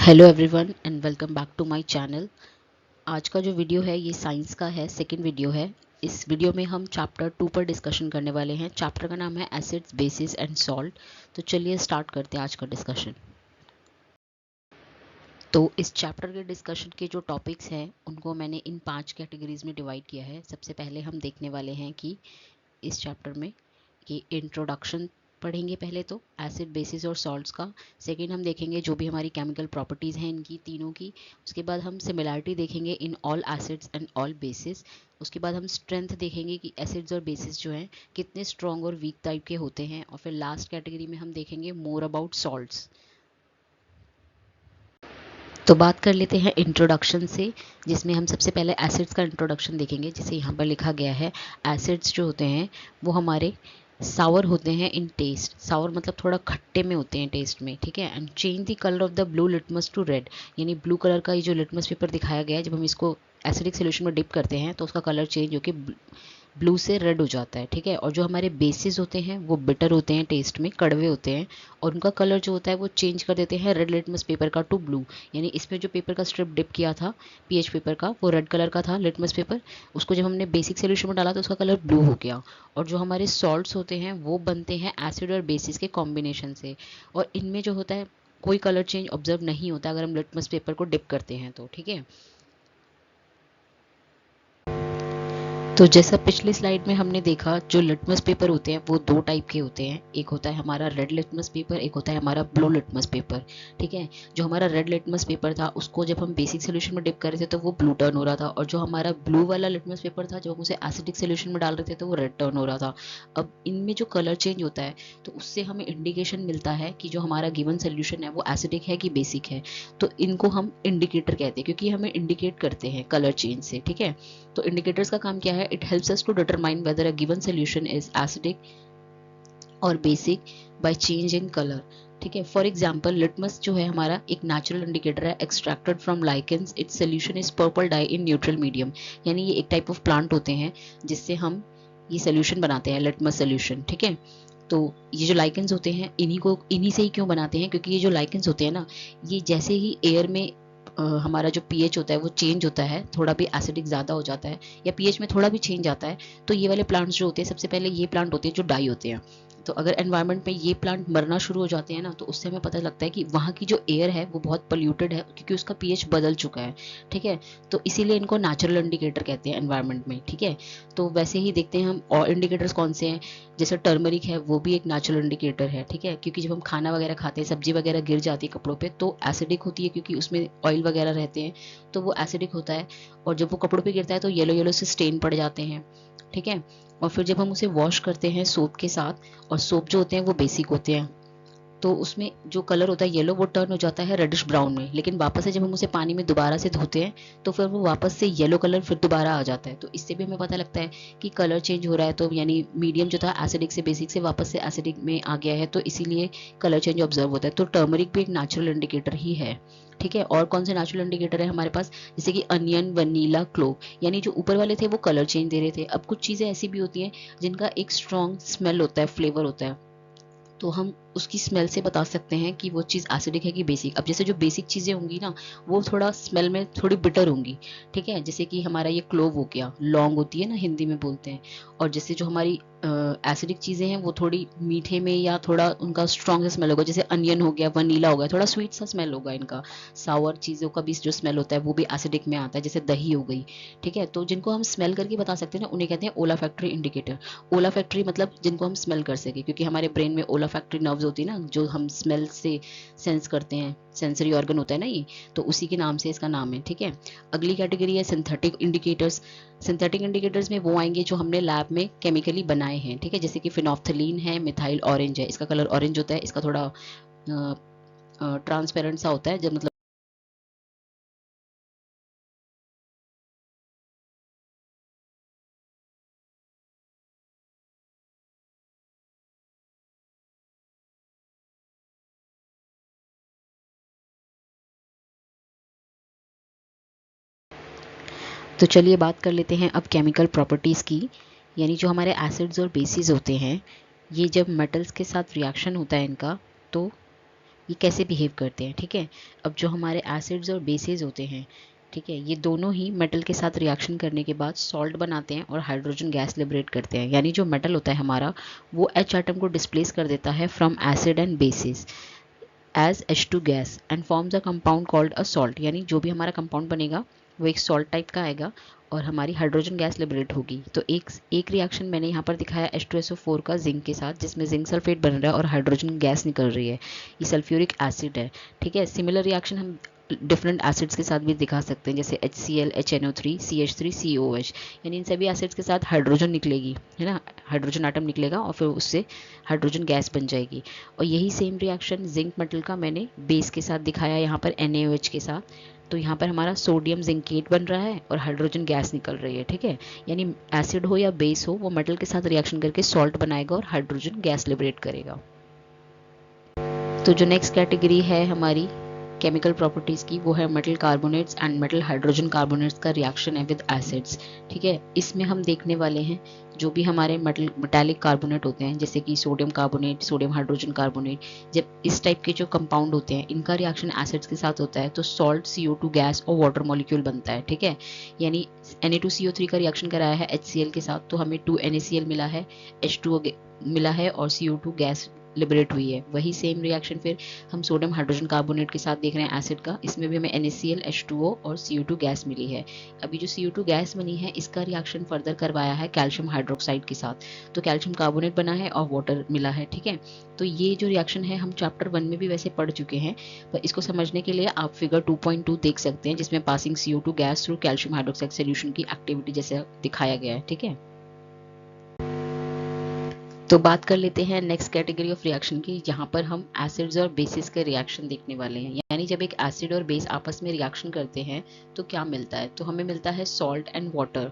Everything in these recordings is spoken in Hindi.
Hello everyone and welcome back to my channel. आज का जो वीडियो है ये साइंस का है, सेकंड वीडियो है। इस वीडियो में हम चैप्टर 2 पर डिस्कशन करने वाले हैं। चैप्टर का नाम है एसिड्स, बेसिस एंड सॉल्ट। तो चलिए स्टार्ट करते हैं आज का डिस्कशन। तो इस चैप्टर के डिस्कशन के जो टॉपिक्स हैं उनको मैंने इन 5 कैटेगरीज में डिवाइड किया है। सबसे पहले हम देखने वाले हैं कि इस चैप्टर में ये इंट्रोडक्शन पढ़ेंगे पहले तो एसिड, बेसिस और सॉल्ट्स का। सेकेंड हम देखेंगे जो भी हमारी केमिकल प्रॉपर्टीज़ हैं इनकी तीनों की। उसके बाद हम सिमिलैरिटी देखेंगे in all acids and all basis. उसके बाद हम स्ट्रेंथ देखेंगे कि एसिड्स और बेसिस जो हैं कितने स्ट्रॉन्ग और वीक टाइप के होते हैं। और फिर लास्ट कैटेगरी में हम देखेंगे मोर अबाउट सॉल्ट्स। तो बात कर लेते हैं इंट्रोडक्शन से, जिसमें हम सबसे पहले एसिड्स का इंट्रोडक्शन देखेंगे। जिसे यहाँ पर लिखा गया है, एसिड्स जो होते हैं वो हमारे सावर होते हैं इन टेस्ट। सावर मतलब थोड़ा खट्टे में होते हैं टेस्ट में, ठीक है। And change the colour of the blue litmus to red, यानी ब्लू कलर का ये जो लिटमस पेपर दिखाया गया है, जब हम इसको एसिडिक सोल्यूशन में डिप करते हैं तो उसका कलर चेंज होकर ब्लू से रेड हो जाता है, ठीक है। और जो हमारे बेसिस होते हैं वो बिटर होते हैं, टेस्ट में कड़वे होते हैं, और उनका कलर जो होता है वो चेंज कर देते हैं रेड लिटमस पेपर का टू ब्लू। यानी इसमें जो पेपर का स्ट्रिप डिप किया था पीएच पेपर का, वो रेड कलर का था लिटमस पेपर। उसको जब हमने बेसिक सोल्यूशन में डाला तो उसका कलर ब्लू हो गया। और जो हमारे सॉल्ट्स होते हैं वो बनते हैं एसिड और बेसिस के कॉम्बिनेशन से, और इनमें जो होता है कोई कलर चेंज ऑब्जर्व नहीं होता अगर हम लिटमस पेपर को डिप करते हैं तो, ठीक है। तो जैसा पिछले स्लाइड में हमने देखा, जो लिटमस पेपर होते हैं वो दो टाइप के होते हैं। एक होता है हमारा रेड लिटमस पेपर, एक होता है हमारा ब्लू लिटमस पेपर, ठीक है। जो हमारा रेड लिटमस पेपर था उसको जब हम बेसिक सोल्यूशन में डिप कर रहे थे तो वो ब्लू टर्न हो रहा था, और जो हमारा ब्लू वाला लिटमस पेपर था जब हम उसे एसिडिक सोल्यूशन में डाल रहे थे तो वो रेड टर्न हो रहा था। अब इनमें जो कलर चेंज होता है तो उससे हमें इंडिकेशन मिलता है कि जो हमारा गिवन सोल्यूशन है वो एसिडिक है कि बेसिक है। तो इनको हम इंडिकेटर कहते हैं, क्योंकि हमें इंडिकेट करते हैं कलर चेंज से, ठीक है। तो इंडिकेटर्स का काम क्या है? It helps us to determine whether a given solution is acidic और basic by change in colour, ठीक है। फॉर एग्जाम्पल, लिटमस जो है हमारा एक नेचुरल इंडिकेटर है, extracted from lichens, its solution is purple dye in neutral medium. यानी ये एक टाइप ऑफ प्लांट होते हैं जिससे हम ये सोल्यूशन बनाते हैं, लिटमस सोल्यूशन, ठीक है। तो ये जो लाइकेंस होते हैं इन्हीं से ही क्यों बनाते हैं? क्योंकि ये जो लाइकेंस होते हैं ना, ये जैसे ही एयर में हमारा जो पीएच होता है वो चेंज होता है, थोड़ा भी एसिडिक ज़्यादा हो जाता है या पीएच में थोड़ा भी चेंज आता है, तो ये वाले प्लांट्स जो होते हैं, सबसे पहले ये प्लांट होते हैं जो डाई होते हैं। तो अगर एनवायरनमेंट में ये प्लांट मरना शुरू हो जाते हैं ना, तो उससे हमें पता लगता है कि वहाँ की जो एयर है वो बहुत पोल्यूटेड है, क्योंकि उसका पीएच बदल चुका है, ठीक है। तो इसीलिए इनको नेचुरल इंडिकेटर कहते हैं एनवायरनमेंट में, ठीक है। तो वैसे ही देखते हैं हम और इंडिकेटर्स कौन से हैं। जैसे टर्मरिक है, वो भी एक नेचुरल इंडिकेटर है, ठीक है। क्योंकि जब हम खाना वगैरह खाते हैं, सब्जी वगैरह गिर जाती है कपड़ों पे तो एसिडिक होती है, क्योंकि उसमें ऑयल वगैरह रहते हैं, तो वो एसिडिक होता है। और जब वो कपड़ों पे गिरता है तो येलो येलो से स्टेन पड़ जाते हैं, ठीक है। और फिर जब हम उसे वॉश करते हैं सोप के साथ, और सोप जो होते हैं वो बेसिक होते हैं, तो उसमें जो कलर होता है येलो वो टर्न हो जाता है रेडिश ब्राउन में। लेकिन वापस से जब हम उसे पानी में दोबारा से धोते हैं तो फिर वो वापस से येलो कलर फिर दोबारा आ जाता है। तो इससे भी हमें पता लगता है कि कलर चेंज हो रहा है। तो यानी मीडियम जो था एसिडिक से बेसिक से वापस से एसिडिक में आ गया है, तो इसीलिए कलर चेंज ऑब्जर्व होता है। तो टर्मरिक भी एक नेचुरल इंडिकेटर ही है, ठीक है। और कौन से नेचुरल इंडिकेटर है हमारे पास? जैसे कि अनियन, वनीला, क्लोव। यानी जो ऊपर वाले थे वो कलर चेंज दे रहे थे। अब कुछ चीज़ें ऐसी भी होती हैं जिनका एक स्ट्रॉन्ग स्मेल होता है, फ्लेवर होता है, तो हम उसकी स्मेल से बता सकते हैं कि वो चीज़ एसिडिक है कि बेसिक। अब जैसे जो बेसिक चीज़ें होंगी ना, वो थोड़ा स्मेल में थोड़ी बिटर होंगी, ठीक है। जैसे कि हमारा ये क्लोव हो गया, लौंग होती है ना, हिंदी में बोलते हैं। और जैसे जो हमारी एसिडिक चीज़ें हैं वो थोड़ी मीठे में या थोड़ा उनका स्ट्रॉन्ग स्मेल होगा। जैसे अनियन हो गया, वनीला हो गया, थोड़ा स्वीट सा स्मेल होगा इनका। सावर चीज़ों का भी जो स्मेल होता है वो भी एसिडिक में आता है, जैसे दही हो गई, ठीक है। तो जिनको हम स्मेल करके बता सकते हैं ना, उन्हें कहते हैं ओला फैक्ट्री इंडिकेटर। ओला फैक्ट्री मतलब जिनको हम स्मेल कर सके, क्योंकि हमारे ब्रेन में ओला फैक्ट्री नर्व्स होती है ना, जो हम स्मेल से सेंस करते हैं, सेंसरी ऑर्गन होता है ना ये, तो उसी के नाम से इसका नाम है, ठीक है। अगली कैटेगरी है सिंथेटिक इंडिकेटर्स। सिंथेटिक इंडिकेटर्स में वो आएंगे जो हमने लैब में केमिकली बनाए हैं, ठीक है। जैसे कि फिनोफ्थलीन है, मिथाइल ऑरेंज है, इसका कलर ऑरेंज होता है, इसका थोड़ा ट्रांसपेरेंट सा होता है जब मतलब। तो चलिए बात कर लेते हैं अब केमिकल प्रॉपर्टीज़ की। यानी जो हमारे एसिड्स और बेसिस होते हैं, ये जब मेटल्स के साथ रिएक्शन होता है इनका, तो ये कैसे बिहेव करते हैं, ठीक है। अब जो हमारे एसिड्स और बेसिस होते हैं, ठीक है, ये दोनों ही मेटल के साथ रिएक्शन करने के बाद सॉल्ट बनाते हैं और हाइड्रोजन गैस लिबरेट करते हैं। यानी जो मेटल होता है हमारा, वो H एटम को डिस्प्लेस कर देता है from acid and basis as H2 gas and forms a compound called a salt. यानी जो भी हमारा कंपाउंड बनेगा वो एक सॉल्ट टाइप का आएगा और हमारी हाइड्रोजन गैस लिबरेट होगी। तो एक रिएक्शन मैंने यहाँ पर दिखाया H2SO4 का जिंक के साथ, जिसमें जिंक सल्फेट बन रहा है और हाइड्रोजन गैस निकल रही है। ये सल्फ्यूरिक एसिड है, ठीक है। सिमिलर रिएक्शन हम डिफरेंट एसिड्स के साथ भी दिखा सकते हैं, जैसे HCl, HNO3, CH3, COH। यानी इन सभी एसिड्स के साथ हाइड्रोजन निकलेगी, है ना, हाइड्रोजन आटम निकलेगा और फिर उससे हाइड्रोजन गैस बन जाएगी। और यही सेम रिएक्शन जिंक मेटल का मैंने बेस के साथ दिखाया यहाँ पर NaOH के साथ। तो यहाँ पर हमारा सोडियम जिंकेट बन रहा है और हाइड्रोजन गैस निकल रही है, ठीक है। यानी एसिड हो या बेस हो, वो मेटल के साथ रिएक्शन करके सॉल्ट बनाएगा और हाइड्रोजन गैस लिबरेट करेगा। तो जो नेक्स्ट कैटेगरी है हमारी केमिकल प्रॉपर्टीज़ की, वो है metal carbonates and metal hydrogen carbonates का रिएक्शन है विद एसिड्स, ठीक है। इसमें हम देखने वाले हैं जो भी हमारे मेटालिक कार्बोनेट होते हैं, जैसे कि sodium carbonate, sodium hydrogen carbonate, जब इस टाइप के जो कंपाउंड होते हैं इनका रिएक्शन एसिड्स के साथ होता है तो सॉल्ट, CO2 गैस और वाटर मॉलिक्यूल बनता है, ठीक है। यानी Na2CO3 का रिएक्शन कराया है HCl के साथ तो हमें 2NaCl मिला है, H2O मिला है और CO2 गैस लिबरेट हुई है। वही सेम रिएक्शन फिर हम सोडियम हाइड्रोजन कार्बोनेट के साथ देख रहे हैं एसिड का, इसमें भी हमें NaCl, H2O और CO2 गैस मिली है। अभी जो CO2 गैस बनी है इसका रिएक्शन फर्दर करवाया है कैल्शियम हाइड्रोक्साइड के साथ, तो कैल्शियम कार्बोनेट बना है और वाटर मिला है, ठीक है। तो ये जो रिएक्शन है हम चैप्टर 1 में भी वैसे पढ़ चुके हैं, पर इसको समझने के लिए आप फिगर 2.2 देख सकते हैं, जिसमें passing CO2 gas through calcium hydroxide solution की एक्टिविटी जैसे दिखाया गया है, ठीक है। तो बात कर लेते हैं नेक्स्ट कैटेगरी ऑफ रिएक्शन की, जहाँ पर हम एसिड्स और बेसिस के रिएक्शन देखने वाले हैं। यानी जब एक एसिड और बेस आपस में रिएक्शन करते हैं तो क्या मिलता है, तो हमें मिलता है salt and water.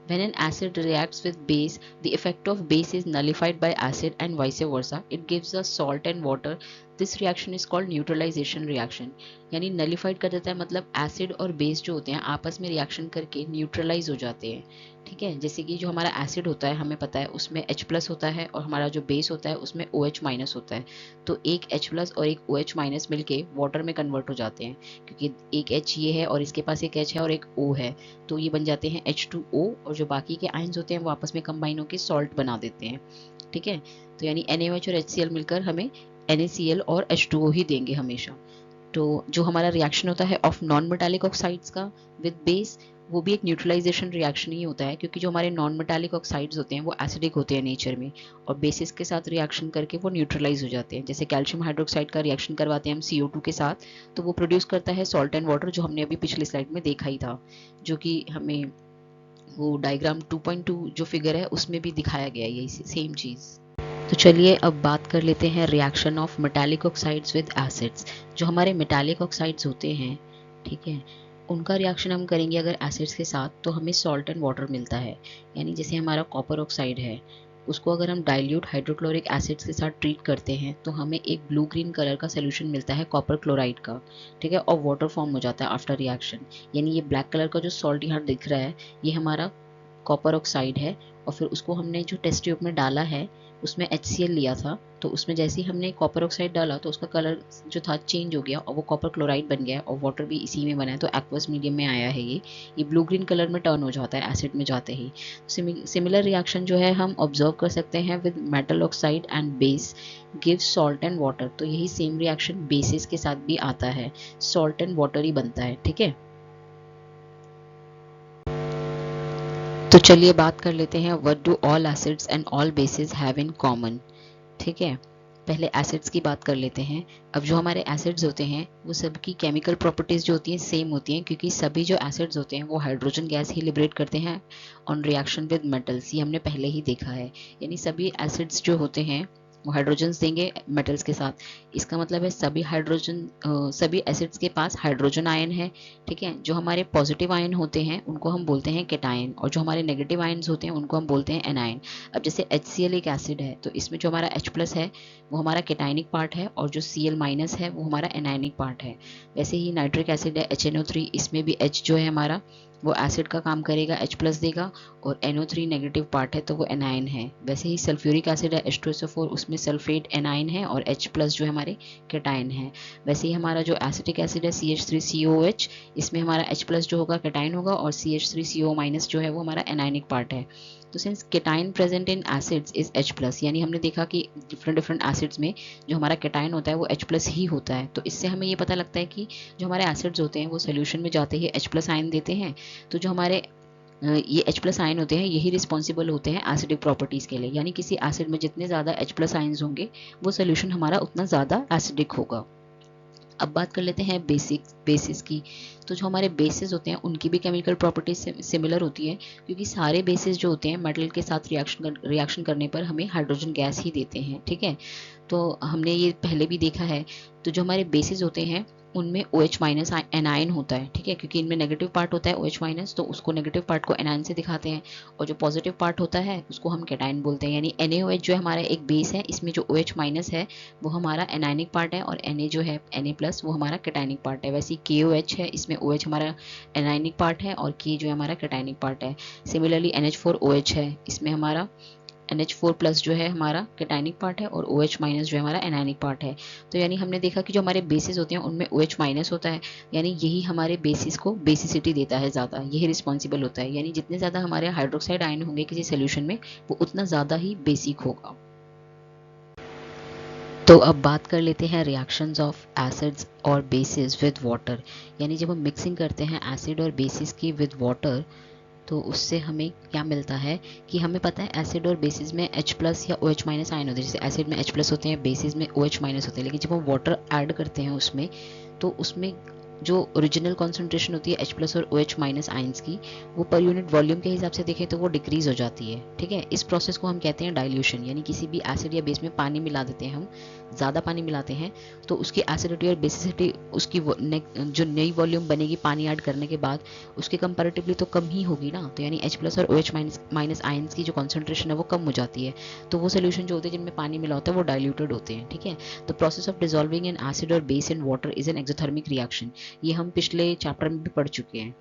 When an acid reacts with base, the effect of base is nullified by acid and vice versa. It gives us salt and water. This reaction is called neutralization reaction. यानी नलिफाइड कर देता है, मतलब एसिड और बेस जो होते हैं आपस में रिएक्शन करके न्यूट्रलाइज हो जाते हैं, ठीक है। जैसे कि जो हमारा एसिड होता है हमें पता है उसमें H+ होता है और हमारा जो बेस होता है उसमें OH- होता है। तो एक H+ और एक OH- मिलके वाटर में कन्वर्ट हो जाते हैं, क्योंकि एक H ये है और इसके पास एक H है और एक O है, तो ये बन जाते हैं H2O और जो बाकी के आयंस होते हैं वो आपस में कंबाइन होकर सॉल्ट बना देते हैं, ठीक है। तो यानी NaOH और HCl मिलकर हमें NaCl और H2O ही देंगे हमेशा। तो जो हमारा रिएक्शन होता है ऑफ नॉन मेटालिक ऑक्साइड्स का विद बेस, वो भी एक न्यूट्रलाइजेशन रिएक्शन ही होता है, क्योंकि जो हमारे नॉन मेटालिक ऑक्साइड्स होते हैं वो एसिडिक होते हैं नेचर में और बेसिस के साथ रिएक्शन करके वो न्यूट्रलाइज हो जाते हैं। जैसे कैल्शियम हाइड्रोक्साइड का रिएक्शन करवाते हैं हम CO2 के साथ, तो वो प्रोड्यूस करता है सॉल्ट एंड वाटर, जो हमने अभी पिछली स्लाइड में देखा ही था, जो कि हमें वो डायग्राम 2.2 जो फिगर है उसमें भी दिखाया गया है यही सेम चीज़। तो चलिए अब बात कर लेते हैं reaction of metallic oxides with acids. जो हमारे मेटालिक ऑक्साइड्स होते हैं, ठीक है, उनका रिएक्शन हम करेंगे अगर एसिड्स के साथ तो हमें सॉल्ट एंड वाटर मिलता है। यानी जैसे हमारा कॉपर ऑक्साइड है, उसको अगर हम डाइल्यूट हाइड्रोक्लोरिक एसिड्स के साथ ट्रीट करते हैं तो हमें एक ब्लू ग्रीन कलर का सोल्यूशन मिलता है कॉपर क्लोराइड का, ठीक है, और वाटर फॉर्म हो जाता है आफ्टर रिएक्शन। यानी ये ब्लैक कलर का जो सॉल्ट यहाँ दिख रहा है ये हमारा कॉपर ऑक्साइड है, और फिर उसको हमने जो टेस्ट ट्यूब में डाला है उसमें HCl लिया था, तो उसमें जैसे ही हमने कॉपर ऑक्साइड डाला तो उसका कलर जो था चेंज हो गया और वो कॉपर क्लोराइड बन गया और वाटर भी इसी में बना है, तो एक्वस मीडियम में आया है। ये ब्लू ग्रीन कलर में टर्न हो जाता है एसिड में जाते ही। सिमिलर रिएक्शन जो है हम ऑब्जर्व कर सकते हैं with metal oxide and base give salt and water. तो यही सेम रिएक्शन बेसिस के साथ भी आता है, सॉल्ट एंड वाटर ही बनता है, ठीक है। तो चलिए बात कर लेते हैं what do all acids and all basis have in common, ठीक है। पहले एसिड्स की बात कर लेते हैं। अब जो हमारे एसिड्स होते हैं वो सबकी केमिकल प्रॉपर्टीज जो होती हैं सेम होती हैं, क्योंकि सभी जो एसिड्स होते हैं वो हाइड्रोजन गैस ही लिबरेट करते हैं ऑन रिएक्शन विद मेटल्स, ये हमने पहले ही देखा है। यानी सभी एसिड्स जो होते हैं वो हाइड्रोजन्स देंगे मेटल्स के साथ। इसका मतलब है सभी एसिड्स के पास हाइड्रोजन आयन है, ठीक है। जो हमारे पॉजिटिव आयन होते हैं उनको हम बोलते हैं केटायन और जो हमारे नेगेटिव आयन्स होते हैं उनको हम बोलते हैं एनायन। अब जैसे HCl एक एसिड है तो इसमें जो हमारा H+ है वो हमारा केटायनिक पार्ट है और जो Cl- है वो हमारा एनायनिक पार्ट है। वैसे ही नाइट्रिक एसिड है HNO3, इसमें भी H जो है हमारा वो एसिड का काम करेगा, H प्लस देगा, और NO3 नेगेटिव पार्ट है तो वो एनाइन है। वैसे ही सल्फ्यूरिक एसिड है H2SO4, उसमें सल्फेट एनाइन है और H प्लस जो है हमारे कैटाइन है। वैसे ही हमारा जो एसिटिक एसिड है CH3COOH, इसमें हमारा H प्लस जो होगा कैटाइन होगा और CH3CO माइनस जो है वो हमारा एनाइनिक पार्ट है। तो since cation present in acids is H plus, यानी हमने देखा कि डिफरेंट डिफरेंट एसिड्स में जो हमारा केटाइन होता है वो H प्लस ही होता है। तो इससे हमें ये पता लगता है कि जो हमारे एसिड्स होते हैं वो सोल्यूशन में जाते ही H प्लस आयन देते हैं। तो जो हमारे ये H प्लस आयन होते हैं यही रिस्पॉन्सिबल होते हैं एसिडिक प्रॉपर्टीज़ के लिए, यानी किसी एसिड में जितने ज़्यादा H प्लस आयन्स होंगे वो सोल्यूशन हमारा उतना ज़्यादा एसिडिक होगा। अब बात कर लेते हैं बेसिस की। तो जो हमारे बेसिस होते हैं उनकी भी केमिकल प्रॉपर्टीज सिमिलर होती है, क्योंकि सारे बेसिस जो होते हैं मेटल के साथ रिएक्शन करने पर हमें हाइड्रोजन गैस ही देते हैं, ठीक है। तो हमने ये पहले भी देखा है। तो जो हमारे बेसिस होते हैं उनमें OH माइनस एनाइन होता है, ठीक है, क्योंकि इनमें नेगेटिव पार्ट होता है OH माइनस, तो उसको नेगेटिव पार्ट को एनाइन से दिखाते हैं, और जो पॉजिटिव पार्ट होता है उसको हम कैटाइन बोलते हैं। यानी NaOH जो हमारा एक बेस है, इसमें जो OH माइनस है वो हमारा एनाइनिक पार्ट है, और Na जो है Na प्लस वो हमारा कैटाइनिक पार्ट है। वैसे KOH है, इसमें OH हमारा एनाइनिक पार्ट है और K जो है हमारा कैटाइनिक पार्ट है। सिमिलरली NH4OH है, इसमें हमारा NH4 प्लस जो है हमारा कैटाइनिक पार्ट है और OH माइनस जो है हमारा एनाइनिक पार्ट है। तो यानी हमने देखा कि जो हमारे बेसिस होते हैं उनमें OH माइनस होता है, यानी यही हमारे बेसिस को बेसिसिटी देता है ज़्यादा, यही रिस्पॉन्सिबल होता है। यानी जितने ज़्यादा हमारे हाइड्रोक्साइड आयन होंगे किसी सोल्यूशन में वो उतना ज़्यादा ही बेसिक होगा। तो अब बात कर लेते हैं रिएक्शंस ऑफ एसिड्स और बेसिस विद वाटर। यानी जब हम मिक्सिंग करते हैं एसिड और बेसिस की विद वाटर, तो उससे हमें क्या मिलता है कि हमें पता है एसिड और बेसिस में H प्लस या OH माइनस आयन होते हैं। जैसे एसिड में H प्लस होते हैं, बेसिस में OH माइनस होते हैं, लेकिन जब हम वाटर ऐड करते हैं उसमें, तो उसमें जो ओरिजिनल कॉन्सेंट्रेशन होती है H प्लस और OH माइनस आयंस की, वो पर यूनिट वॉल्यूम के हिसाब से देखें तो वो डिक्रीज हो जाती है, ठीक है। इस प्रोसेस को हम कहते हैं डाइल्यूशन। यानी किसी भी एसिड या बेस में पानी मिला देते हैं हम, ज़्यादा पानी मिलाते हैं तो उसकी एसिडिटी और बेसिसिटी, उसकी जो नई वॉल्यूम बनेगी पानी ऐड करने के बाद, उसके कंपैरेटिवली तो कम ही होगी ना। तो यानी H प्लस और OH माइनस आयंस की जो कॉन्सेंट्रेशन है वो कम हो जाती है। तो वो सोल्यूशन जो होते हैं जिनमें पानी मिला होता है वो डाइल्यूटेड होते हैं, ठीक है। The process of dissolving an acid और base in water is an exothermic reaction. ये हम पिछले चैप्टर में भी पढ़ चुके हैं,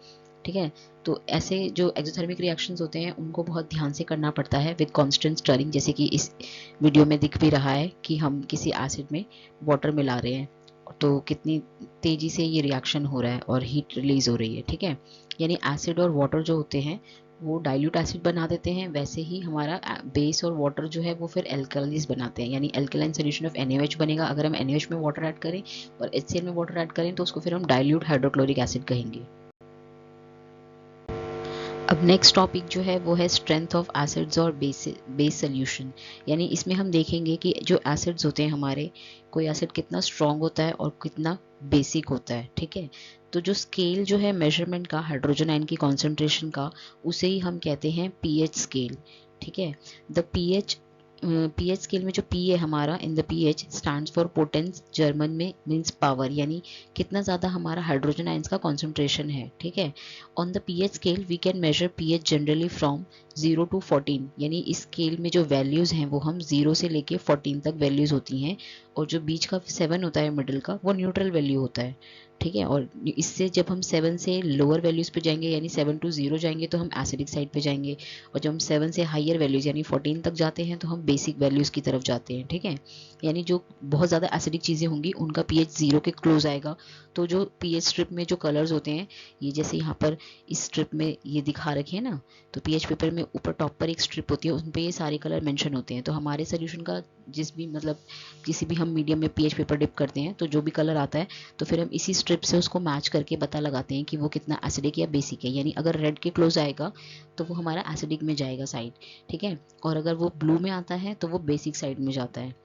ठीक है। तो ऐसे जो एक्सोथर्मिक रिएक्शंस होते हैं उनको बहुत ध्यान से करना पड़ता है विद कांस्टेंट स्टरिंग, जैसे कि इस वीडियो में दिख भी रहा है कि हम किसी एसिड में वाटर मिला रहे हैं तो कितनी तेजी से ये रिएक्शन हो रहा है और हीट रिलीज हो रही है, ठीक है। यानी एसिड और वाटर जो होते हैं वो डाइल्यूट एसिड बना देते हैं, वैसे ही हमारा बेस और वाटर जो है वो फिर एल्कलीज बनाते हैं। यानी एल्कलाइन सोल्यूशन ऑफ NaOH बनेगा अगर हम NaOH में वाटर ऐड करें, और HCl में वाटर ऐड करें तो उसको फिर हम डाइल्यूट हाइड्रोक्लोरिक एसिड कहेंगे। अब नेक्स्ट टॉपिक जो है वो है स्ट्रेंथ ऑफ एसिड्स और बेस सोल्यूशन। यानी इसमें हम देखेंगे कि जो एसिड्स होते हैं हमारे, कोई एसिड कितना स्ट्रॉन्ग होता है और कितना बेसिक होता है, ठीक है। तो जो स्केल जो है मेजरमेंट का हाइड्रोजन आयन की कॉन्सेंट्रेशन का, उसे ही हम कहते हैं pH स्केल, ठीक है। द pH स्केल में जो P है हमारा in the pH stands for potence, German में मीन्स पावर, यानी कितना ज़्यादा हमारा हाइड्रोजन आयंस का कॉन्सेंट्रेशन है, ठीक है। On the pH scale we can measure pH generally from 0 to 14। यानी इस स्केल में जो वैल्यूज़ हैं वो हम 0 से लेके 14 तक वैल्यूज़ होती हैं, और जो बीच का 7 होता है मिडिल का वो न्यूट्रल वैल्यू होता है, ठीक है। और इससे जब हम 7 से लोअर वैल्यूज़ पे जाएंगे यानी 7 to 0 जाएंगे तो हम एसिडिक साइड पे जाएंगे, और जब हम 7 से हायर वैल्यूज़ यानी 14 तक जाते हैं तो हम बेसिक वैल्यूज़ की तरफ जाते हैं, ठीक है। यानी जो बहुत ज़्यादा एसिडिक चीज़ें होंगी उनका pH 0 के क्लोज आएगा। तो जो pH स्ट्रिप में जो कलर्स होते हैं, ये जैसे यहाँ पर इस स्ट्रिप में ये दिखा रखे हैं ना, तो pH पेपर में ऊपर टॉप पर एक स्ट्रिप होती है, उन पर ये सारे कलर मेंशन होते हैं। तो हमारे सोल्यूशन का जिस भी मतलब किसी भी हम मीडियम में pH पेपर डिप करते हैं तो जो भी कलर आता है तो फिर हम इसी स्ट्रिप से उसको मैच करके पता लगाते हैं कि वो कितना एसिडिक या बेसिक है। यानी अगर रेड के क्लोज आएगा तो वो हमारा एसिडिक में जाएगा साइड, ठीक है, और अगर वो ब्लू में आता है तो वो बेसिक साइड में जाता है।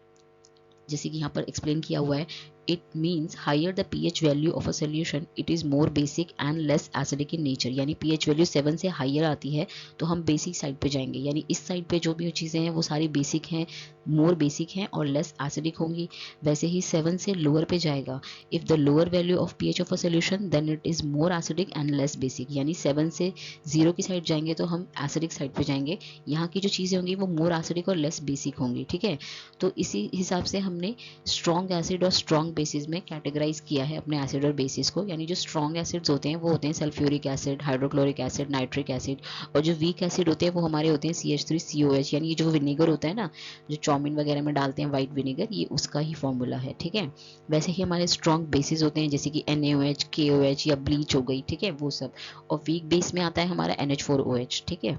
जैसे कि यहाँ पर एक्सप्लेन किया हुआ है, it means higher the pH value of a solution it is more basic and less acidic in nature. यानी pH वैल्यू 7 से हायर आती है तो हम बेसिक साइड पे जाएंगे, यानी इस साइड पे जो भी चीज़ें हैं वो सारी बेसिक हैं, मोर बेसिक हैं और लेस एसिडिक होंगी। वैसे ही 7 से लोअर पे जाएगा, if the lower value of pH of a solution then it is more acidic and less basic. यानी 7 से 0 की साइड जाएंगे तो हम एसिडिक साइड पे जाएंगे, यहाँ की जो चीज़ें होंगी वो मोर एसिडिक और लेस बेसिक होंगी, ठीक है। तो इसी हिसाब से हमने स्ट्रॉन्ग एसिड और स्ट्रॉन्ग बेसिस में कैटेगराइज किया है अपने एसिड और बेसिस को। यानी जो स्ट्रॉन्ग एसिड्स होते हैं वो होते हैं sulphuric acid, hydrochloric acid, nitric acid, और जो वीक एसिड होते हैं वो हमारे होते हैं CH3COH। यानी ये जो विनेगर होता है ना, जो चाउमीन वगैरह में डालते हैं वाइट विनेगर, ये उसका ही फॉर्मूला है, ठीक है। वैसे ही हमारे स्ट्रॉन्ग बेसिस होते हैं जैसे कि NaOH, KOH या ब्लीच हो गई, ठीक है, वो सब। और वीक बेस में आता है हमारा NH4OH, ठीक है।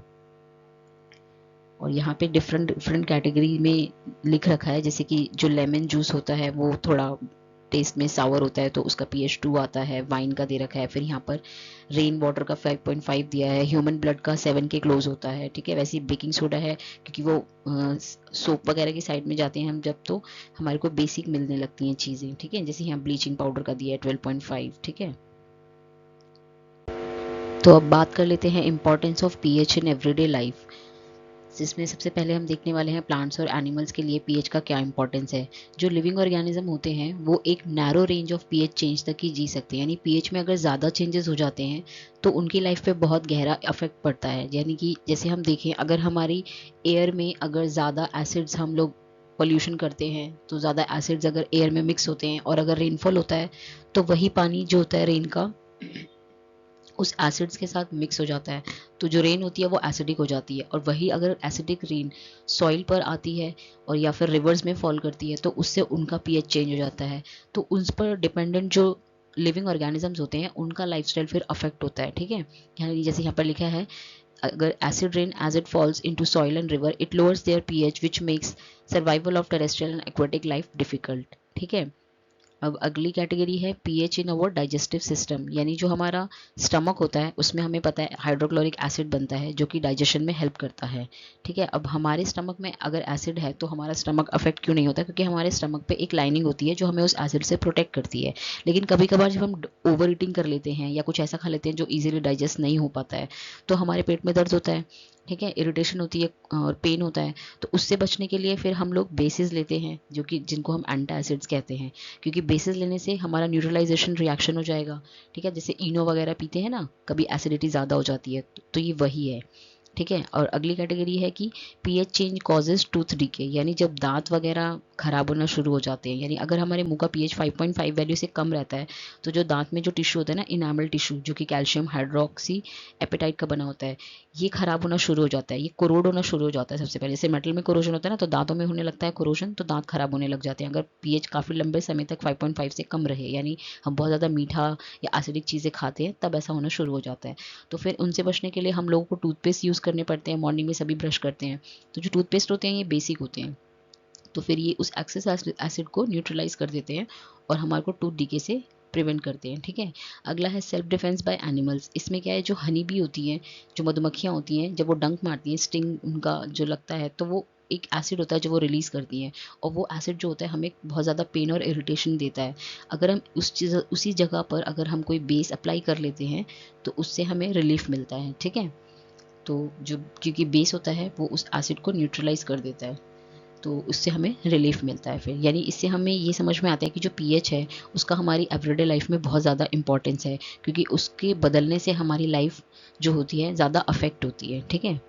और यहाँ पे डिफरेंट डिफरेंट कैटेगरी में लिख रखा है, जैसे कि जो लेमन जूस होता है वो थोड़ा टेस्ट में सावर होता है तो उसका pH 2 आता है, वाइन का दे रखा है। फिर यहाँ पर रेन वाटर का 5.5 दिया है, ह्यूमन ब्लड का 7 के क्लोज होता है, ठीक है। वैसे ही बेकिंग सोडा है, क्योंकि वो सोप वगैरह की साइड में जाते हैं हम जब, तो हमारे को बेसिक मिलने लगती हैं चीज़ें, ठीक है। जैसे यहाँ ब्लीचिंग पाउडर का दिया है 12.5, ठीक है। तो अब बात कर लेते हैं importance of pH in everyday life, जिसमें सबसे पहले हम देखने वाले हैं प्लांट्स और एनिमल्स के लिए पीएच का क्या इंपॉर्टेंस है। जो लिविंग ऑर्गेनिज्म होते हैं वो एक narrow range of pH change तक ही जी सकते हैं। यानी पीएच में अगर ज़्यादा चेंजेस हो जाते हैं तो उनकी लाइफ पे बहुत गहरा इफेक्ट पड़ता है। यानी कि जैसे हम देखें, अगर हमारी एयर में अगर ज़्यादा एसिड्स हम लोग पोल्यूशन करते हैं तो ज़्यादा एसिड्स अगर एयर में मिक्स होते हैं, और अगर रेनफॉल होता है तो वही पानी जो होता है रेन का उस एसिड्स के साथ मिक्स हो जाता है, तो जो रेन होती है वो एसिडिक हो जाती है। और वही अगर एसिडिक रेन सॉइल पर आती है और या फिर रिवर्स में फॉल करती है तो उससे उनका पीएच चेंज हो जाता है। तो उस पर डिपेंडेंट जो लिविंग ऑर्गेनिजम्स होते हैं उनका लाइफस्टाइल फिर अफेक्ट होता है, ठीक है। यानी जैसे यहाँ पर लिखा है, अगर acid rain as it falls into soil and river it lowers their pH which makes survival of terrestrial and aquatic life difficult, ठीक है। अब अगली कैटेगरी है pH in our digestive system. यानी जो हमारा स्टमक होता है उसमें हमें पता है हाइड्रोक्लोरिक एसिड बनता है जो कि डाइजेशन में हेल्प करता है, ठीक है। अब हमारे स्टमक में अगर एसिड है तो हमारा स्टमक अफेक्ट क्यों नहीं होता, क्योंकि हमारे स्टमक पे एक लाइनिंग होती है जो हमें उस एसिड से प्रोटेक्ट करती है। लेकिन कभी कभार जब हम ओवर ईटिंग कर लेते हैं या कुछ ऐसा खा लेते हैं जो ईजिली डाइजेस्ट नहीं हो पाता है तो हमारे पेट में दर्द होता है, ठीक है, इरिटेशन होती है और पेन होता है। तो उससे बचने के लिए फिर हम लोग बेसिस लेते हैं, जो कि जिनको हम एंटासिड्स कहते हैं, क्योंकि बेसिस लेने से हमारा न्यूट्रलाइजेशन रिएक्शन हो जाएगा, ठीक है। जैसे इनो वगैरह पीते हैं ना, कभी एसिडिटी ज़्यादा हो जाती है तो ये वही है, ठीक है। और अगली कैटेगरी है कि pH change causes tooth decay. यानी जब दांत वगैरह खराब होना शुरू हो जाते हैं, यानी अगर हमारे मुंह का पीएच 5.5 वैल्यू से कम रहता है तो जो दांत में जो टिश्यू होता है ना, इनामल टिश्यू, जो कि कैल्शियम हाइड्रोक्सी एपेटाइट का बना होता है, ये खराब होना शुरू हो जाता है, ये कोरोड होना शुरू हो जाता है। सबसे पहले जैसे मेटल में कोरोजन होता है ना, तो दांतों में होने लगता है कोरोजन, तो दांत खराब होने लग जाते हैं अगर पीएच काफ़ी लंबे समय तक 5.5 से कम रहे। यानी हम बहुत ज़्यादा मीठा या एसिडिक चीज़ें खाते हैं तब ऐसा होना शुरू हो जाता है। तो फिर उनसे बचने के लिए हम लोगों को टूथपेस्ट यूज़ करने पड़ते हैं। मॉर्निंग में सभी ब्रश करते हैं, तो जो टूथपेस्ट होते हैं ये बेसिक होते हैं, तो फिर ये उस एक्सेस एसिड को न्यूट्रलाइज कर देते हैं और हमारे को टूथ डीके से प्रिवेंट करते हैं, ठीक है। अगला है सेल्फ डिफेंस बाय एनिमल्स। इसमें क्या है, जो हनी बी होती हैं, जो मधुमक्खियाँ होती हैं, जब वो डंक मारती हैं, स्टिंग उनका जो लगता है, तो वो एक एसिड होता है जो वो रिलीज़ करती हैं, और वो एसिड जो होता है हमें बहुत ज़्यादा पेन और इरिटेशन देता है। अगर हम उसी जगह पर अगर हम कोई बेस अप्लाई कर लेते हैं तो उससे हमें रिलीफ मिलता है, ठीक है। तो जो क्योंकि बेस होता है वो उस एसिड को न्यूट्रलाइज कर देता है, तो उससे हमें रिलीफ मिलता है फिर। यानी इससे हमें ये समझ में आता है कि जो पीएच है उसका हमारी एवरीडे लाइफ में बहुत ज़्यादा इंपॉर्टेंस है, क्योंकि उसके बदलने से हमारी लाइफ जो होती है ज़्यादा अफेक्ट होती है, ठीक है।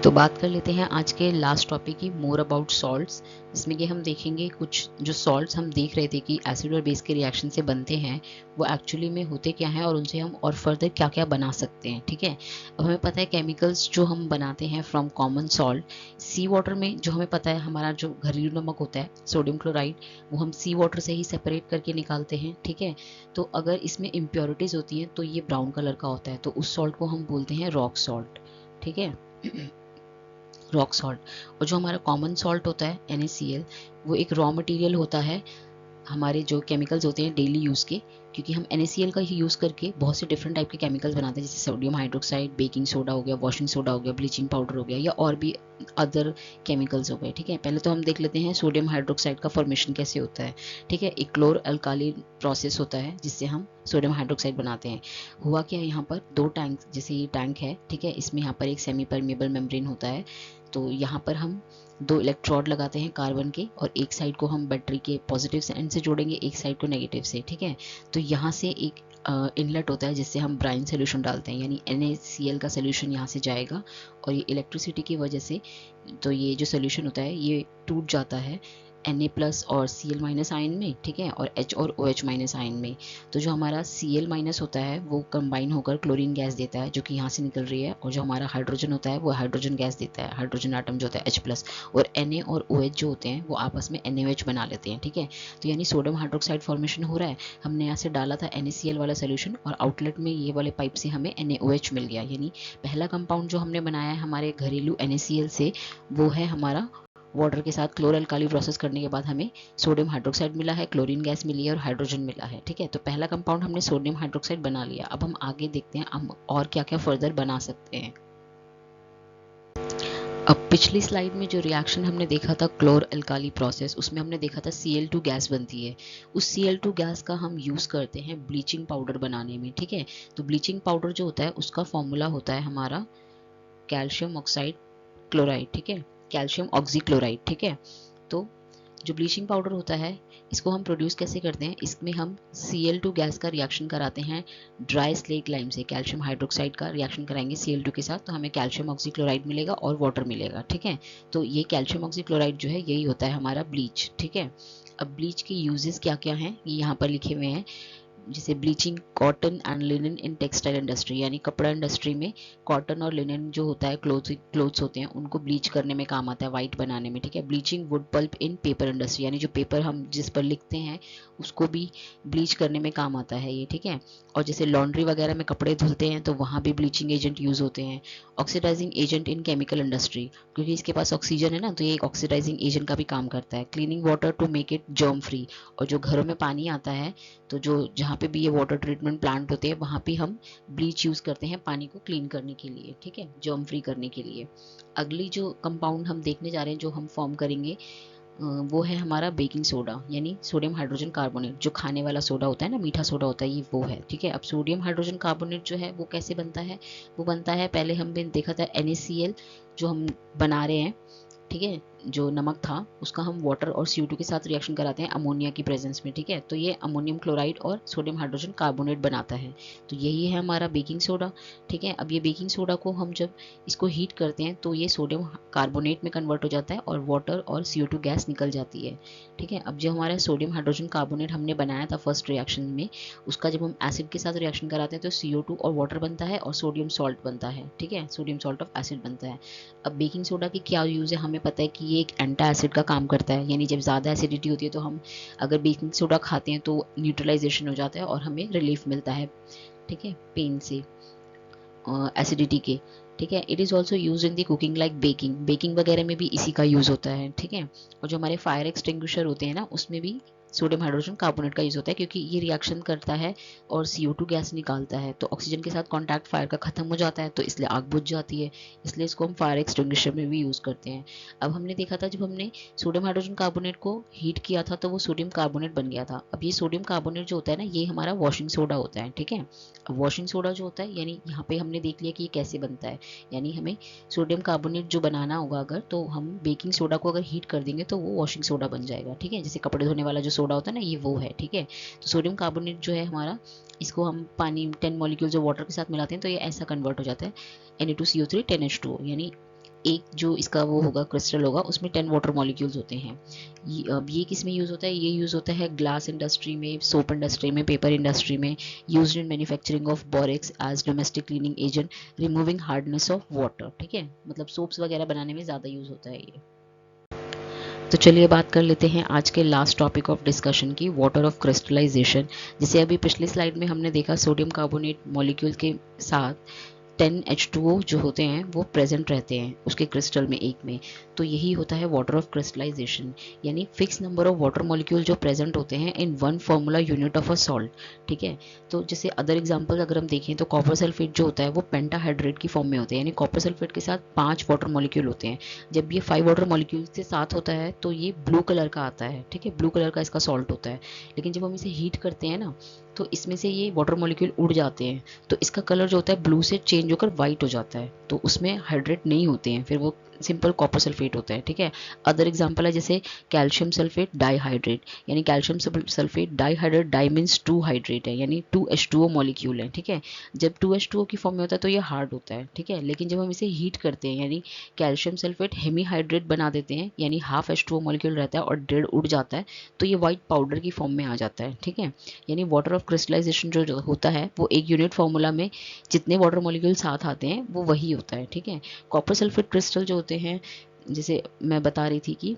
तो बात कर लेते हैं आज के लास्ट टॉपिक की, मोर अबाउट सॉल्ट्स, जिसमें कि हम देखेंगे कुछ जो सॉल्ट्स हम देख रहे थे कि एसिड और बेस के रिएक्शन से बनते हैं वो एक्चुअली में होते क्या हैं और उनसे हम और फर्दर क्या क्या बना सकते हैं, ठीक है। अब हमें पता है केमिकल्स जो हम बनाते हैं from common salt, sea water में जो हमें पता है हमारा जो घरेलू नमक होता है सोडियम क्लोराइड, वो हम सी वाटर से ही सेपरेट करके निकालते हैं, ठीक है। तो अगर इसमें इम्प्योरिटीज़ होती हैं तो ये ब्राउन कलर का होता है, तो उस सॉल्ट को हम बोलते हैं रॉक सॉल्ट, ठीक है, रॉक सॉल्ट। और जो हमारा कॉमन सॉल्ट होता है NaCl, वो एक रॉ मटेरियल होता है हमारे जो केमिकल्स होते हैं डेली यूज़ के, क्योंकि हम NaCl का ही यूज़ करके बहुत से डिफरेंट टाइप के केमिकल्स बनाते हैं, जैसे सोडियम हाइड्रोक्साइड, बेकिंग सोडा हो गया, वॉशिंग सोडा हो गया, ब्लीचिंग पाउडर हो गया, या और भी अदर केमिकल्स हो गए, ठीक है। पहले तो हम देख लेते हैं सोडियम हाइड्रोक्साइड का फॉर्मेशन कैसे होता है, ठीक है। एक क्लोर अल्काली प्रोसेस होता है जिससे हम सोडियम हाइड्रोक्साइड बनाते हैं। हुआ क्या है, यहाँ पर दो टैंक, जैसे ये टैंक है, ठीक है, इसमें यहाँ पर एक सेमी परमेबल मेम्ब्रेन होता है, तो यहाँ पर हम दो इलेक्ट्रोड लगाते हैं कार्बन के, और एक साइड को हम बैटरी के पॉजिटिव एंड से जोड़ेंगे, एक साइड को नेगेटिव से, ठीक है। तो यहाँ से एक इनलेट होता है जिससे हम ब्राइन सोल्यूशन डालते हैं, यानी NaCl का सोल्यूशन यहाँ से जाएगा, और ये इलेक्ट्रिसिटी की वजह से तो ये जो सोल्यूशन होता है ये टूट जाता है Na+ और Cl- आयन में, ठीक है, और H और OH- आयन में। तो जो हमारा Cl- होता है वो कंबाइन होकर क्लोरीन गैस देता है जो कि यहाँ से निकल रही है, और जो हमारा हाइड्रोजन होता है वो हाइड्रोजन गैस देता है, हाइड्रोजन आटम जो होता है H+, और Na और OH जो होते हैं वो आपस में NaOH बना लेते हैं, ठीक है। तो यानी सोडियम हाइड्रोक्साइड फॉर्मेशन हो रहा है, हमने यहाँ से डाला था NaCl वाला सोल्यूशन, और आउटलेट में ये वाले पाइप से हमें NaOH मिल गया। यानी पहला कंपाउंड जो हमने बनाया है हमारे घरेलू NaCl से, वो है हमारा वाटर के साथ क्लोर अल्काली प्रोसेस करने के बाद हमें सोडियम हाइड्रोक्साइड मिला है, क्लोरीन गैस मिली है और हाइड्रोजन मिला है, ठीक है। तो पहला कंपाउंड हमने सोडियम हाइड्रोक्साइड बना लिया। अब हम आगे देखते हैं हम और क्या क्या फर्दर बना सकते हैं। अब पिछली स्लाइड में जो रिएक्शन हमने देखा था क्लोर अल्काली प्रोसेस, उसमें हमने देखा था Cl2 गैस बनती है। उस Cl2 गैस का हम यूज़ करते हैं ब्लीचिंग पाउडर बनाने में, ठीक है। तो ब्लीचिंग पाउडर जो होता है उसका फॉर्मूला होता है हमारा कैल्शियम ऑक्साइड क्लोराइड, ठीक है, कैल्शियम ऑक्सीक्लोराइड, ठीक है। तो जो ब्लीचिंग पाउडर होता है इसको हम प्रोड्यूस कैसे करते हैं, इसमें हम Cl2 गैस का रिएक्शन कराते हैं ड्राई स्लेट लाइम से, कैल्शियम हाइड्रोक्साइड का रिएक्शन कराएंगे Cl2 के साथ, तो हमें कैल्शियम ऑक्सीक्लोराइड मिलेगा और वाटर मिलेगा, ठीक है। तो ये कैल्शियम ऑक्सीक्लोराइड जो है यही होता है हमारा ब्लीच, ठीक है। अब ब्लीच के यूजेस क्या क्या हैं ये यहाँ पर लिखे हुए हैं, जैसे bleaching cotton and linen in textile industry, यानी कपड़ा इंडस्ट्री में कॉटन और लिनन जो होता है क्लोथ्स होते हैं उनको ब्लीच करने में काम आता है, वाइट बनाने में, ठीक है। ब्लीचिंग वुड पल्प इन पेपर इंडस्ट्री, यानी जो पेपर हम जिस पर लिखते हैं उसको भी ब्लीच करने में काम आता है ये, ठीक है। और जैसे लॉन्ड्री वगैरह में कपड़े धुलते हैं तो वहाँ भी ब्लीचिंग एजेंट यूज़ होते हैं। Oxidising agent in chemical industry, क्योंकि इसके पास ऑक्सीजन है ना, तो ये एक ऑक्सीडाइजिंग एजेंट का भी काम करता है। Cleaning water to make it germ free, और जो घरों में पानी आता है तो जो जहाँ पे भी ये वाटर ट्रीटमेंट प्लांट होते हैं वहाँ पे हम ब्लीच यूज़ करते हैं पानी को क्लीन करने के लिए, ठीक है, जर्म फ्री करने के लिए। अगली जो कंपाउंड हम देखने जा रहे हैं जो हम फॉर्म करेंगे वो है हमारा बेकिंग सोडा, यानी सोडियम हाइड्रोजन कार्बोनेट, जो खाने वाला सोडा होता है ना, मीठा सोडा होता है, ये वो है, ठीक है। अब सोडियम हाइड्रोजन कार्बोनेट जो है वो कैसे बनता है, वो बनता है, पहले हमने देखा था NaCl जो हम बना रहे हैं, ठीक है, जो नमक था उसका हम वाटर और CO2 के साथ रिएक्शन कराते हैं अमोनिया की प्रेजेंस में, ठीक है। तो ये अमोनियम क्लोराइड और सोडियम हाइड्रोजन कार्बोनेट बनाता है, तो यही है हमारा बेकिंग सोडा, ठीक है। अब ये बेकिंग सोडा को हम जब इसको हीट करते हैं तो ये सोडियम कार्बोनेट में कन्वर्ट हो जाता है और वाटर और CO2 गैस निकल जाती है, ठीक है। अब जो हमारा सोडियम हाइड्रोजन कार्बोनेट हमने बनाया था फर्स्ट रिएक्शन में, उसका जब हम एसिड के साथ रिएक्शन कराते हैं तो CO2 और वाटर बनता है और सोडियम सॉल्ट बनता है, ठीक है, सोडियम सॉल्ट ऑफ एसिड बनता है। अब बेकिंग सोडा की क्या यूज़ है, हमें पता है कि ये एक एंटा एसिड का काम करता है, यानी जब ज़्यादा एसिडिटी होती है तो हम अगर बेकिंग सोडा खाते हैं तो न्यूट्रलाइजेशन हो जाता है और हमें रिलीफ मिलता है, ठीक है, पेन से, एसिडिटी के, ठीक है। It is also use in the cooking like baking, baking वगैरह में भी इसी का यूज़ होता है, ठीक है। और जो हमारे फायर एक्सटिंग्विशर होते हैं ना उसमें भी सोडियम हाइड्रोजन कार्बोनेट का यूज़ होता है, क्योंकि ये रिएक्शन करता है और CO2 गैस निकालता है, तो ऑक्सीजन के साथ कॉन्टैक्ट फायर का खत्म हो जाता है तो इसलिए आग बुझ जाती है, इसलिए इसको हम फायर एक्सटिंग्विशर में भी यूज़ करते हैं। अब हमने देखा था जब हमने सोडियम हाइड्रोजन कार्बोनेट को हीट किया था तो वो सोडियम कार्बोनेट बन गया था। अब ये सोडियम कार्बोनेट जो होता है ना ये हमारा वॉशिंग सोडा होता है, ठीक है। अब वॉशिंग सोडा जो होता है, यानी यहाँ पे हमने देख लिया कि ये कैसे बनता है, यानी हमें सोडियम कार्बोनेट जो बनाना होगा अगर, तो हम बेकिंग सोडा को अगर हीट कर देंगे तो वो वॉशिंग सोडा बन जाएगा, ठीक है, जैसे कपड़े धोने वाला जो सोडा होता है ना ये वो है, ठीक है। तो सोडियम कार्बोनेट जो है हमारा, इसको हम पानी 10 मॉलिक्यूल जो वाटर के साथ मिलाते हैं तो ये ऐसा कन्वर्ट हो जाता है Na2CO3 10H2O, यानी एक जो इसका वो होगा क्रिस्टल होगा उसमें 10 वाटर मॉलिक्यूल्स होते हैं। अब ये किस में यूज़ होता है, ये यूज़ होता है ग्लास इंडस्ट्री में, सोप इंडस्ट्री में, पेपर इंडस्ट्री में, used in manufacturing of borax as domestic cleaning agent removing hardness of water, ठीक है, मतलब सोप्स वगैरह बनाने में ज़्यादा यूज़ होता है ये। तो चलिए बात कर लेते हैं आज के लास्ट टॉपिक ऑफ डिस्कशन की, वाटर ऑफ क्रिस्टलाइजेशन। जैसे अभी पिछली स्लाइड में हमने देखा सोडियम कार्बोनेट मॉलिक्यूल के साथ 10H2O जो होते हैं वो प्रेजेंट रहते हैं उसके क्रिस्टल में एक में, तो यही होता है वाटर ऑफ क्रिस्टलाइजेशन, यानी fix number of water molecule जो प्रेजेंट होते हैं in one formula unit of a salt, ठीक है। तो जैसे अदर एग्जांपल अगर हम देखें तो कॉपर सल्फेट जो होता है वो पेंटाहाइड्रेट की फॉर्म में होते हैं, यानी कॉपर सल्फेट के साथ 5 वाटर मॉलिक्यूल होते हैं। जब ये 5 वाटर मॉलिक्यूल के साथ होता है तो ये ब्लू कलर का आता है, ठीक है, ब्लू कलर का इसका सॉल्ट होता है। लेकिन जब हम इसे हीट करते हैं ना तो इसमें से ये वाटर मॉलिक्यूल उड़ जाते हैं, तो इसका कलर जो होता है ब्लू से चेंज होकर वाइट हो जाता है, तो उसमें हाइड्रेट नहीं होते हैं, फिर वो सिंपल कॉपर सल्फेट होता है, ठीक है। अदर एग्जांपल है जैसे कैल्शियम सल्फेट डाईहाइड्रेट, यानी calcium sulphate dihydrate, di means 2 hydrate है, यानी 2H2O मॉलिक्यूल है, ठीक है। जब 2H2O की फॉर्म में होता है तो ये हार्ड होता है, ठीक है। लेकिन जब हम इसे हीट करते हैं यानी कैल्शियम सल्फेट हेमीहाइड्रेट बना देते हैं, यानी हाफ H2O मॉलिक्यूल रहता है और डेढ़ उड़ जाता है, तो ये वाइट पाउडर की फॉर्म में आ जाता है, ठीक है। यानी वाटर ऑफ क्रिस्टलाइजेशन जो होता है वो एक यूनिट फार्मूला में जितने वाटर मॉलिक्यूल साथ आते हैं वो वही होता है, ठीक है। कॉपर सल्फेट क्रिस्टल जो होते हैं, जैसे मैं बता रही थी कि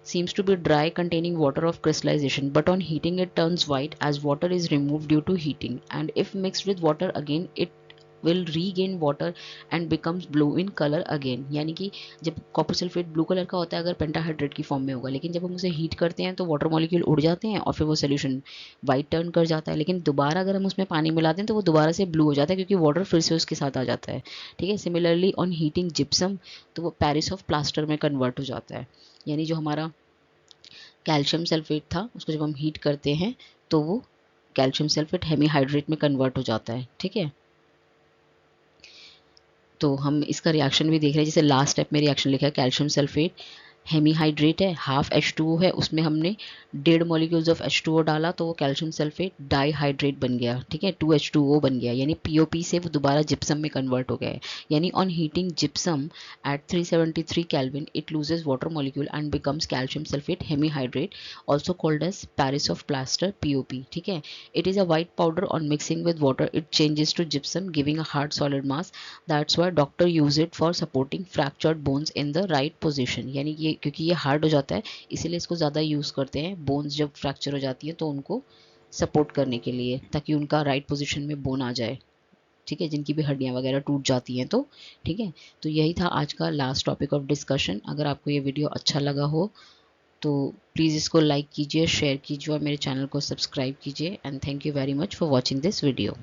seems to be dry containing water of crystallization, but on heating it turns white as water is removed due to heating, and if mixed with water again it will regain water and becomes blue in color again। यानी कि जब कॉपर सल्फेट ब्लू कलर का होता है अगर पेंटाहाइड्रेट की फॉर्म में होगा, लेकिन जब हम उसे हीट करते हैं तो वाटर मॉलिक्यूल उड़ जाते हैं और फिर वो सोल्यूशन वाइट टर्न कर जाता है, लेकिन दोबारा अगर हम उसमें पानी मिलाते हैं तो वो दोबारा से ब्लू हो जाता है क्योंकि वाटर फिर से उसके साथ आ जाता है, ठीक है। सिमिलरली ऑन हीटिंग जिप्सम तो वो पेरिस ऑफ प्लास्टर में कन्वर्ट हो जाता है, यानी जो हमारा कैल्शियम सल्फेट था उसको जब हम हीट करते हैं तो वो कैल्शियम सल्फेट हेमीहाइड्रेट में कन्वर्ट हो जाता है, ठीक है। तो हम इसका रिएक्शन भी देख रहे हैं, जैसे लास्ट स्टेप में रिएक्शन लिखा है कैल्शियम सल्फेट हेमीहाइड्रेट है, हाफ H2O है, उसमें हमने 1.5 मॉलिक्यूल्स ऑफ H2O डाला तो वो कैल्शियम सल्फेट डाईहाइड्रेट बन गया, ठीक है, 2H2O बन गया, यानी POP से वो दोबारा जिप्सम में कन्वर्ट हो गया है। यानी on heating gypsum at 373 kelvin it loses water molecule and becomes calcium sulphate hemihydrate, also called as Paris of plaster POP, ठीक है। It is a white powder on mixing with water it changes to gypsum giving a hard solid mass, that's why doctor use it for supporting fractured bones in the right position. यानी ये क्योंकि ये हार्ड हो जाता है इसीलिए इसको ज़्यादा यूज़ करते हैं बोन्स जब फ्रैक्चर हो जाती है तो उनको सपोर्ट करने के लिए, ताकि उनका राइट पोजीशन में बोन आ जाए, ठीक है, जिनकी भी हड्डियाँ वगैरह टूट जाती हैं तो, ठीक है। तो यही था आज का लास्ट टॉपिक ऑफ डिस्कशन। अगर आपको ये वीडियो अच्छा लगा हो तो प्लीज़ इसको लाइक कीजिए, शेयर कीजिए और मेरे चैनल को सब्सक्राइब कीजिए, and thank you very much for watching this video.